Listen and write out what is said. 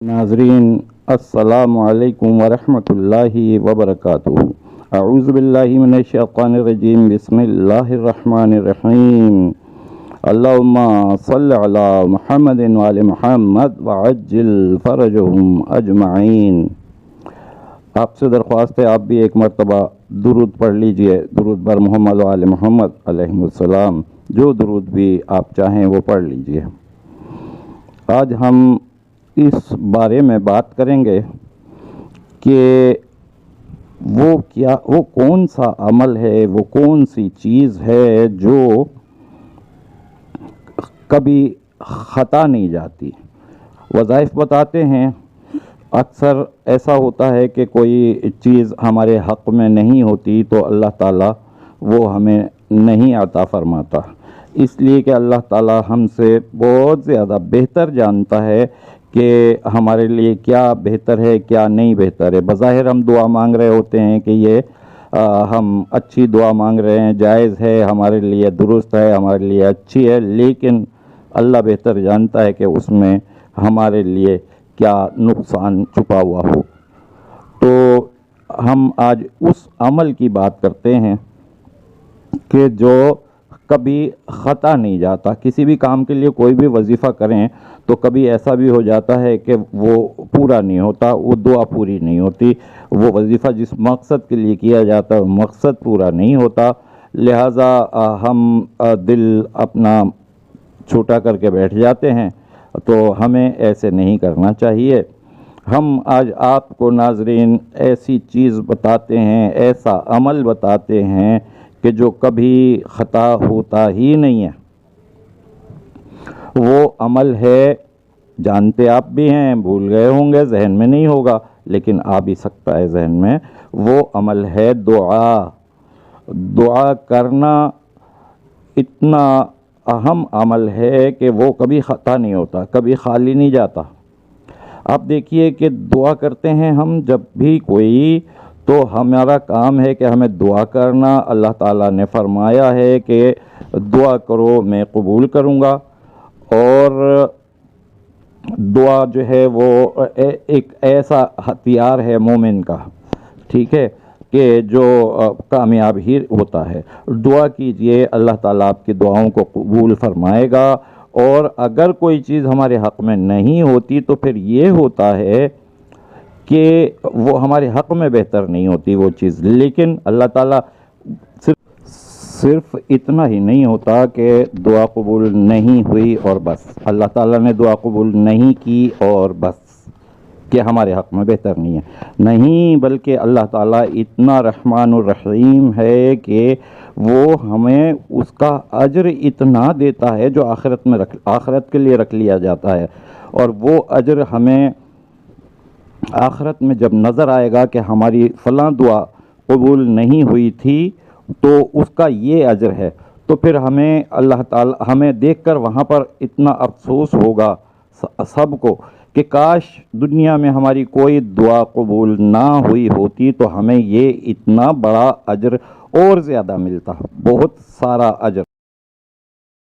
नाज़रीन अस्सलामु अलैकुम वरहमतुल्लाहि वबरकातुहू। अऊज़ु बिल्लाहि मिनश्शैतानिर्रजीम बिस्मिल्लाहिर रहमानिर रहीम। अल्लाहुम्मा सल्लि अला मुहम्मदिन व आलि मुहम्मद व अज्जिल फरजहुम अजमईन। आपसे दरख्वास्त है आप भी एक मरतबा दुरूद पढ़ लीजिए, दुरूद बर मोहम्मद व आलि मोहम्मद अलैहिमुस्सलाम। जो दुरूद भी आप चाहें वो पढ़ लीजिए। आज हम इस बारे में बात करेंगे कि वो कौन सा अमल है, वो कौन सी चीज़ है जो कभी ख़ता नहीं जाती। वज़ाइफ बताते हैं, अक्सर ऐसा होता है कि कोई चीज़ हमारे हक़ में नहीं होती तो अल्लाह ताला वो हमें नहीं अता फरमाता, इसलिए कि अल्लाह ताला हमसे बहुत ज़्यादा बेहतर जानता है कि हमारे लिए क्या बेहतर है क्या नहीं बेहतर है। बज़ाहिर हम दुआ मांग रहे होते हैं कि ये हम अच्छी दुआ मांग रहे हैं, जायज़ है, हमारे लिए दुरुस्त है, हमारे लिए अच्छी है, लेकिन अल्लाह बेहतर जानता है कि उसमें हमारे लिए क्या नुकसान छुपा हुआ हो। तो हम आज उस अमल की बात करते हैं कि जो कभी ख़ता नहीं जाता। किसी भी काम के लिए कोई भी वजीफ़ा करें तो कभी ऐसा भी हो जाता है कि वो पूरा नहीं होता, वो दुआ पूरी नहीं होती, वो वजीफ़ा जिस मकसद के लिए किया जाता है वो मकसद पूरा नहीं होता। लिहाजा हम दिल अपना छोटा करके बैठ जाते हैं, तो हमें ऐसे नहीं करना चाहिए। हम आज आपको नाज़रीन ऐसी चीज़ बताते हैं, ऐसा अमल बताते हैं कि जो कभी ख़ता होता ही नहीं है। वो अमल है, जानते आप भी हैं, भूल गए होंगे, जहन में नहीं होगा, लेकिन आ भी सकता है जहन में। वो अमल है दुआ। दुआ करना इतना अहम अमल है कि वो कभी ख़ता नहीं होता, कभी खाली नहीं जाता। आप देखिए कि दुआ करते हैं हम जब भी कोई, तो हमारा काम है कि हमें दुआ करना। अल्लाह ताला ने फरमाया है कि दुआ करो मैं कबूल करूँगा, और दुआ जो है वो एक ऐसा हथियार है मोमिन का, ठीक है, कि जो कामयाब ही होता है। दुआ कीजिए, अल्लाह ताला आपकी दुआओं को कबूल फरमाएगा। और अगर कोई चीज़ हमारे हक़ में नहीं होती तो फिर ये होता है कि वो हमारे हक़ में बेहतर नहीं होती वो चीज़, लेकिन अल्लाह ताला सिर्फ इतना ही नहीं होता कि दुआ कबूल नहीं हुई और बस, अल्लाह ताला ने दुआ कबूल नहीं की और बस कि हमारे हक़ में बेहतर नहीं है, नहीं, बल्कि अल्लाह ताला इतना रहमानुर रहीम है कि वो हमें उसका अज्र इतना देता है जो आखिरत के लिए रख लिया जाता है। और वो अज्र हमें आखिरत में जब नज़र आएगा कि हमारी फ़लाँ दुआ कबूल नहीं हुई थी तो उसका ये अज्र है, तो फिर हमें अल्लाह ताला हमें देखकर वहाँ पर इतना अफसोस होगा सबको कि काश दुनिया में हमारी कोई दुआ कबूल ना हुई होती तो हमें ये इतना बड़ा अज्र और ज़्यादा मिलता, बहुत सारा अज्र।